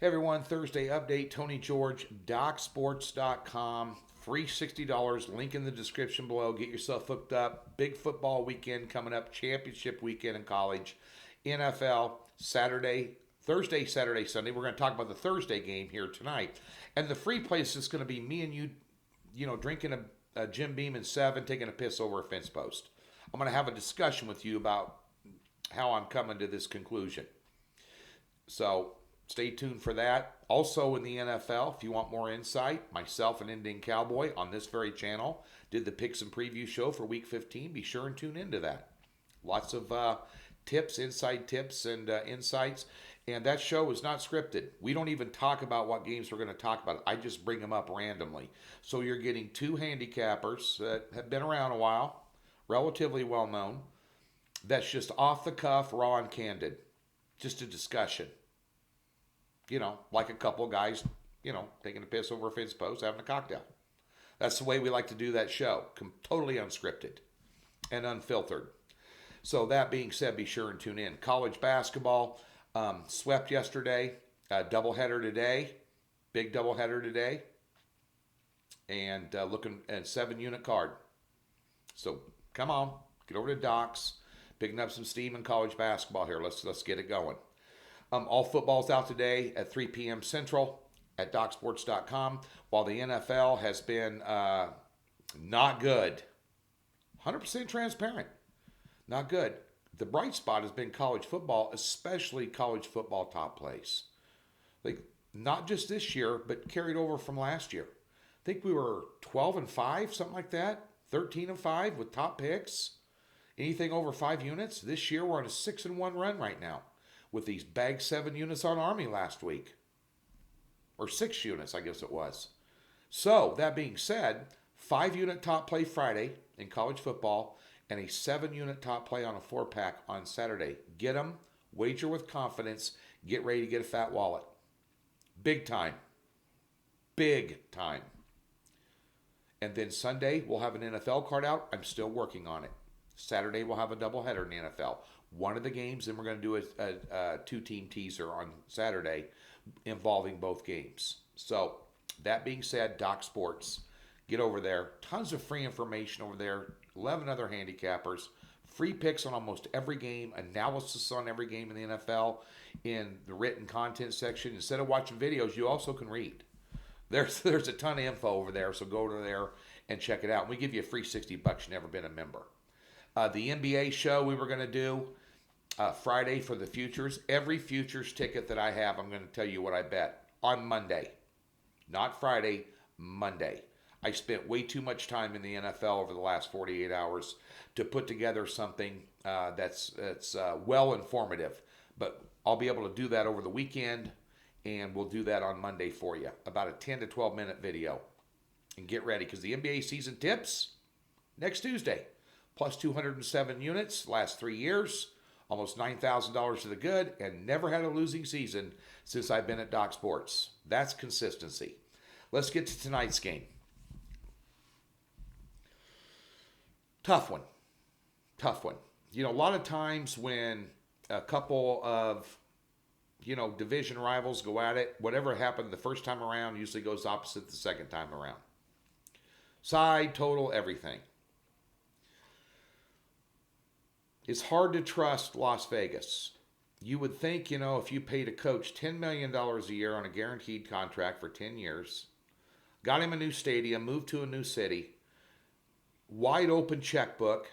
Hey everyone, Thursday update, Tony George, DocSports.com. Free $60, link in the description below. Get yourself hooked up. Big football weekend coming up, championship weekend in college. NFL, Thursday, Saturday, Sunday. We're going to talk about the Thursday game here tonight. And the free place is going to be me and you, drinking a Jim Beam and 7, taking a piss over a fence post. I'm going to have a discussion with you about how I'm coming to this conclusion. So stay tuned for that. Also in the NFL, if you want more insight, myself and Indian Cowboy on this very channel did the picks and preview show for Week 15. Be sure and tune into that. Lots of tips, inside tips, and insights. And that show is not scripted. We don't even talk about what games we're going to talk about. I just bring them up randomly. So you're getting two handicappers that have been around a while, relatively well known. That's just off the cuff, raw and candid. Just a discussion. Like a couple of guys, taking a piss over a fence post, having a cocktail. That's the way we like to do that show. Totally unscripted and unfiltered. So that being said, be sure and tune in. College basketball swept yesterday. Doubleheader today. Big doubleheader today. And looking at 7-unit card. So come on, get over to Docs. Picking up some steam in college basketball here. Let's get it going. All football's out today at 3 p.m. Central at DocSports.com, while the NFL has been not good. 100% transparent. Not good. The bright spot has been college football, especially college football top plays. Not just this year, but carried over from last year. I think we were 12-5, something like that. 13-5 with top picks. Anything over 5 units. This year we're on a 6-1 run right now, with these bag 7 units on Army last week. Or 6 units, I guess it was. So, that being said, 5-unit top play Friday in college football and a 7-unit top play on a 4-pack on Saturday. Get them, wager with confidence, get ready to get a fat wallet. Big time. Big time. And then Sunday, we'll have an NFL card out. I'm still working on it. Saturday, we'll have a doubleheader in the NFL. One of the games, and we're going to do a 2-team teaser on Saturday involving both games. So, that being said, Doc Sports, get over there. Tons of free information over there. 11 other handicappers. Free picks on almost every game. Analysis on every game in the NFL in the written content section. Instead of watching videos, you also can read. There's a ton of info over there, so go to there and check it out. We give you a free $60 if you've never been a member. The NBA show we were going to do Friday for the futures. Every futures ticket that I have, I'm going to tell you what I bet on Monday. Not Friday, Monday. I spent way too much time in the NFL over the last 48 hours to put together something that's well informative. But I'll be able to do that over the weekend, and we'll do that on Monday for you. About a 10 to 12 minute video. And get ready, because the NBA season tips next Tuesday. Plus 207 units, last 3 years, almost $9,000 to the good, and never had a losing season since I've been at Doc Sports. That's consistency. Let's get to tonight's game. Tough one. A lot of times when a couple of, division rivals go at it, whatever happened the first time around usually goes opposite the second time around. Side, total, everything. It's hard to trust Las Vegas. You would think, if you paid a coach $10 million a year on a guaranteed contract for 10 years, got him a new stadium, moved to a new city, wide open checkbook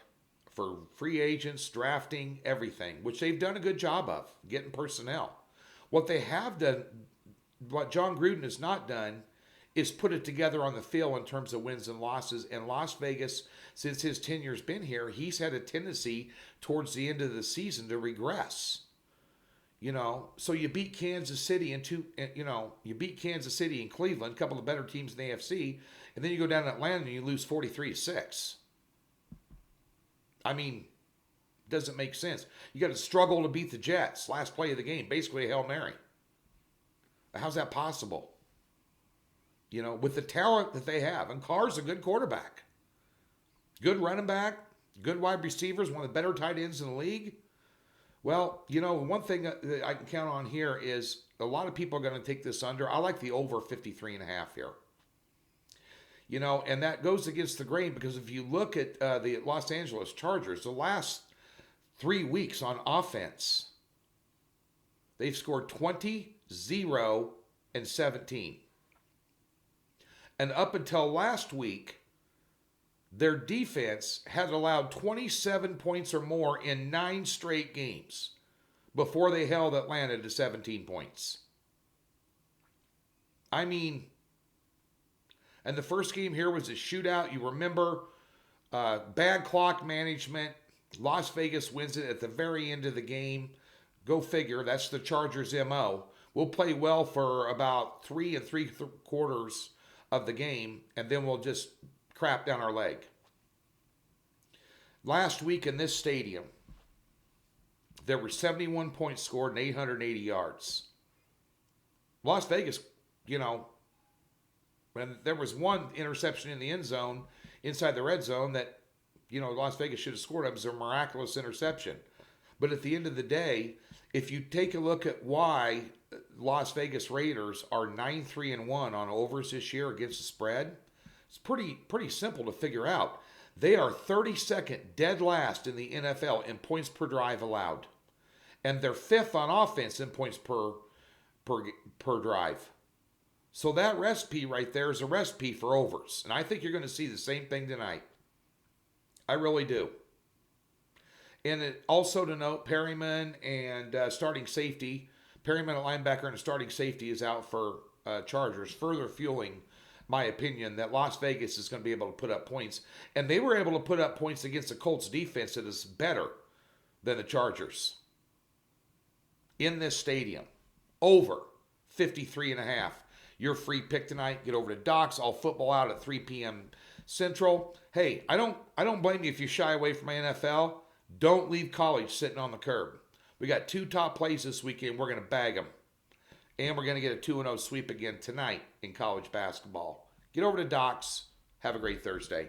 for free agents, drafting, everything, which they've done a good job of, getting personnel. What they have done, what John Gruden has not done, is put it together on the field in terms of wins and losses. And Las Vegas, since his tenure's been here, he's had a tendency towards the end of the season to regress. So you beat Kansas City you beat Kansas City and Cleveland, a couple of better teams in the AFC, and then you go down to Atlanta and you lose 43-6. I mean, doesn't make sense. You got to struggle to beat the Jets. Last play of the game, basically a Hail Mary. How's that possible? With the talent that they have. And Carr's a good quarterback. Good running back. Good wide receivers. One of the better tight ends in the league. Well, one thing that I can count on here is a lot of people are going to take this under. I like the over 53.5 here. You know, and that goes against the grain because if you look at the Los Angeles Chargers, the last 3 weeks on offense, they've scored 20, 0, and 17. And up until last week, their defense had allowed 27 points or more in 9 straight games before they held Atlanta to 17 points. I mean, and the first game here was a shootout. You remember, bad clock management. Las Vegas wins it at the very end of the game. Go figure. That's the Chargers' MO. We'll play well for about 3 3/4 of the game, and then we'll just crap down our leg. Last week in this stadium, there were 71 points scored and 880 yards. Las Vegas, you know, when there was one interception in the end zone, inside the red zone, that, you know, Las Vegas should have scored. It was a miraculous interception. But at the end of the day, if you take a look at why Las Vegas Raiders are 9-3-1 on overs this year against the spread, it's pretty simple to figure out. They are 32nd, dead last in the NFL in points per drive allowed. And they're 5th on offense in points per drive. So that recipe right there is a recipe for overs. And I think you're going to see the same thing tonight. I really do. And also to note, Perryman and starting safety, Perryman at linebacker and a starting safety is out for Chargers, further fueling my opinion that Las Vegas is going to be able to put up points. And they were able to put up points against the Colts defense that is better than the Chargers in this stadium. Over 53.5. Your free pick tonight. Get over to Doc's. All football out at 3 p.m. Central. Hey, I don't blame you if you shy away from my NFL. Don't leave college sitting on the curb. We got 2 top plays this weekend. We're going to bag them. And we're going to get a 2-0 sweep again tonight in college basketball. Get over to Doc's. Have a great Thursday.